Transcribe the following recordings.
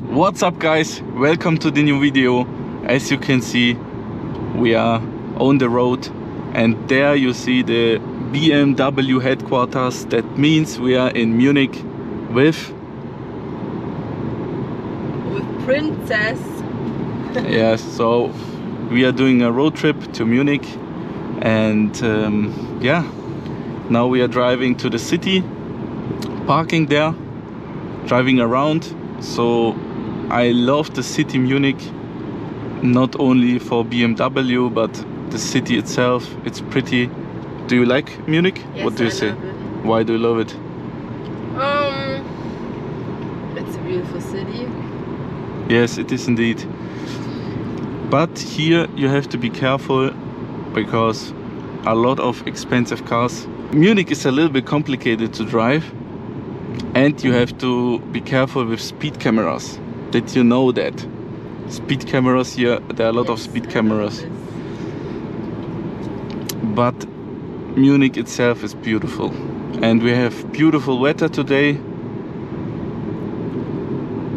What's up guys, welcome to the new video. As you can see, we are on the road and there you see the BMW headquarters. That means we are in Munich with Princess. yes, so we are doing a road trip to Munich and yeah, now we are driving to the city, parking there, driving around. So I love the city Munich, not only for BMW but the city itself. It's pretty. Do you like Munich? Yes, what do you say? Love it. Why do you love it? It's a beautiful city. Yes, it is indeed. But here you have to be careful because a lot of expensive cars. Munich is a little bit complicated to drive and you have to be careful with speed cameras. Did you know that? Speed cameras here, there are a lot of speed cameras. But Munich itself is beautiful and we have beautiful weather today.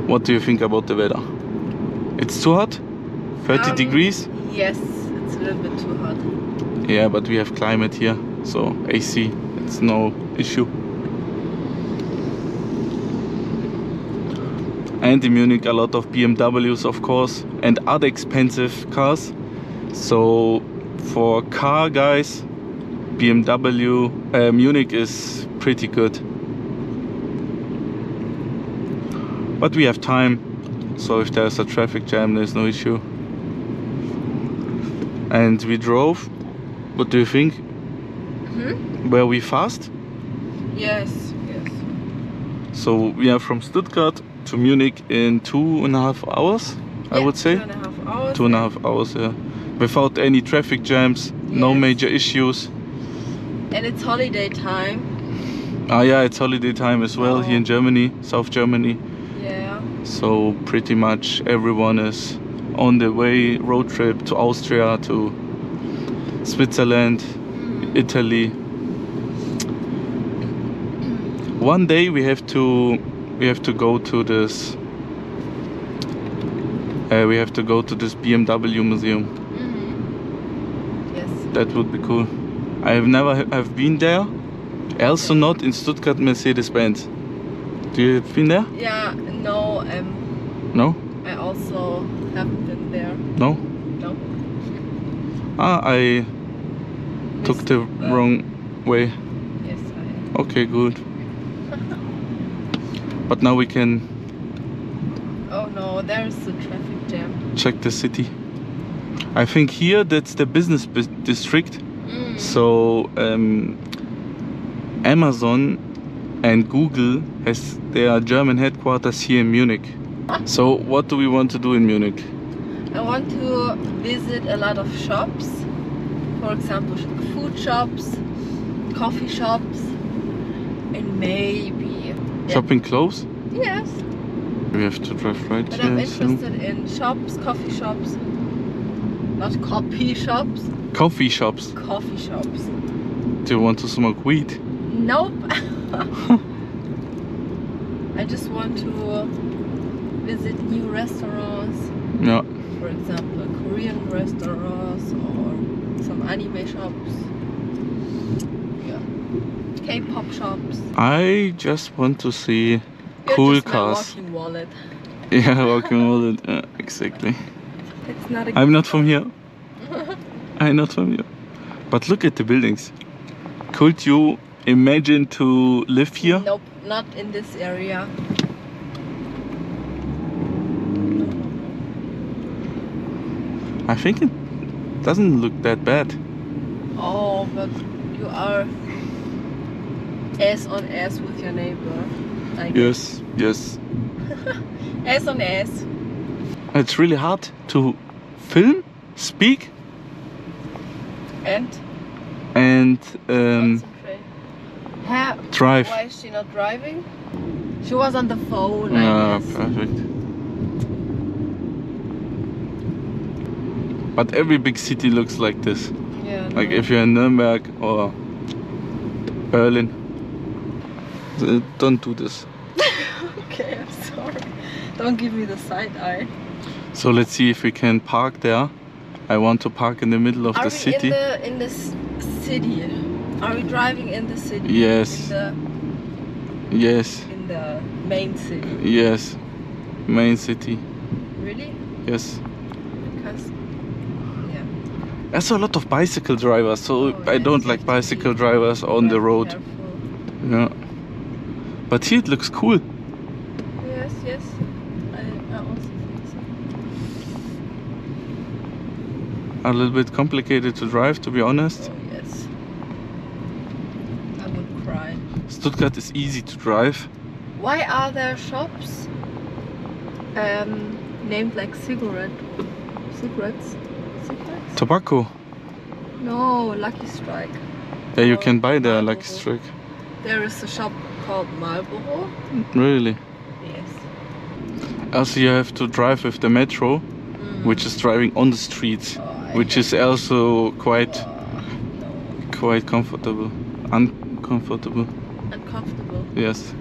What do you think about the weather? It's too hot? 30 degrees? Yes, it's a little bit too hot. Yeah, but we have climate here, so AC, it's no issue. And in Munich a lot of BMWs of course and other expensive cars. So for car guys, BMW, Munich is pretty good. But we have time, so if there's a traffic jam there's no issue. And we drove, what do you think? Were we fast? Yes, yes. So we are from Stuttgart to Munich in 2.5 hours, I would say. 2.5 hours. 2.5 hours, yeah. Without any traffic jams, no major issues. And it's holiday time. Ah yeah, it's holiday time as well here in Germany, South Germany. Yeah. So pretty much everyone is on the way, road trip to Austria, to Switzerland, Italy. One day we have to go to this. We have to go to this BMW museum. Yes. That would be cool. I have never have been there. Also not in Stuttgart Mercedes-Benz. Do you have been there? Yeah. No. No? I also haven't been there. No? No. Ah, I took the wrong way. Yes, I. Okay, good. But now we can Oh no, there's the traffic jam. check the city. I think here that's the business district. So Amazon and Google has their German headquarters here in Munich. So what do we want to do in Munich? I want to visit a lot of shops. For example, food shops, coffee shops, and maybe Shopping clothes? Yes. We have to drive right But here. I'm interested in shops, coffee shops. Not copy shops. Coffee shops. Coffee shops. Do you want to smoke weed? Nope. I just want to visit new restaurants. Yeah. For example, Korean restaurants or some anime shops. Yeah. K-pop shops. I just want to see You're cool just my cars. walking wallet. Yeah, walking wallet. Yeah, exactly. It's not a I'm not from here. I'm not from here. But look at the buildings. Could you imagine to live here? Nope, not in this area. I think it doesn't look that bad. Oh, but you are ass on ass with your neighbor. I guess. Yes, yes. Ass on ass. It's really hard to film, speak, And concentrate. Drive. Why is she not driving? She was on the phone, I guess. Perfect. But every big city looks like this. Yeah. Like if you're in Nuremberg or Berlin. Don't do this. Okay, I'm sorry. Don't give me the side eye. So let's see if we can park there. I want to park in the middle of the city. In the city? Are we driving in the city? Yes. Yes. In the main city? Yes. Main city. Really? Yes. Because, yeah. There's a lot of bicycle drivers, so I yes, don't like bicycle drivers on the road. Careful. Yeah. But here it looks cool. Yes, yes. I also think so. A little bit complicated to drive, to be honest. Oh, yes. I would cry. Stuttgart is easy to drive. Why are there shops named like cigarettes? Tobacco. No, Lucky Strike. Yeah, you can buy the Marlboro. Lucky Strike. There is a shop called Marlboro. Really? Yes. Also, you have to drive with the metro, which is driving on the streets, which is also quite comfortable. Uncomfortable. Uncomfortable. Yes.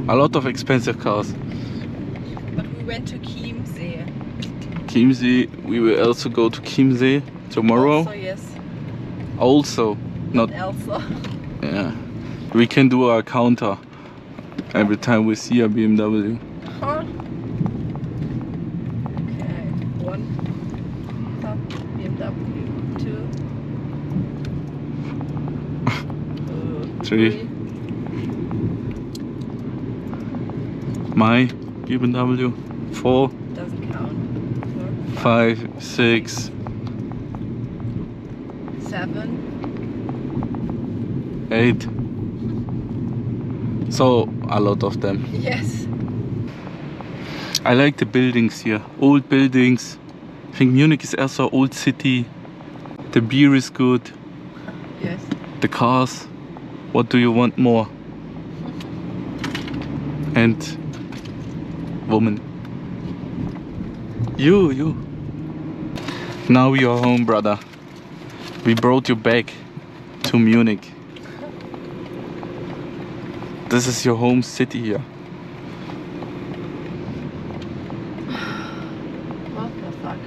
A lot of expensive cars. But we went to Chiemsee. Chiemsee, we will also go to Chiemsee tomorrow. Also, yes. Also, not Also. yeah. We can do our counter every time we see a BMW. Huh? Okay. 1 top BMW, 2 3. My BMW. 4. Doesn't count. 5, 6. 7. 8. So a lot of them. Yes. I like the buildings here. Old buildings. I think Munich is also an old city. The beer is good. Yes. The cars. What do you want more? And woman. You. Now we are home, brother. We brought you back to Munich. This is your home city here. What the fuck?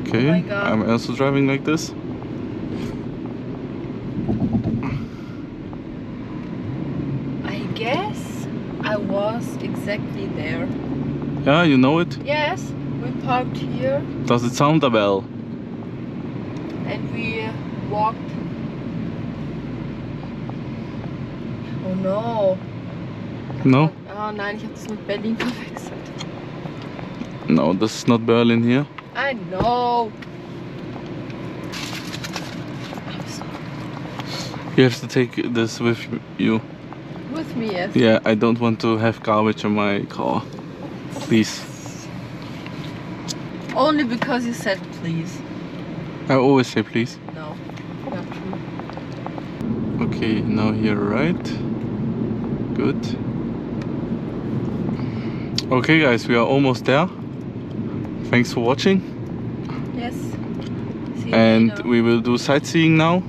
Okay, Oh my God. I'm also driving like this. I guess I was exactly there. Yeah, you know it? Yes, we parked here Does it sound a bell? and we walked. Oh no. No? Oh nein, ich habe das mit Berlin verwechselt. No, this is not Berlin here. I know. You have to take this with you. With me, yes. Yeah, I don't want to have garbage in my car. Please. Only because you said please. I always say please. No, not true. Okay, now here, right? Good. Okay guys, we are almost there. Thanks for watching. Yes. See you And later. we will do sightseeing now.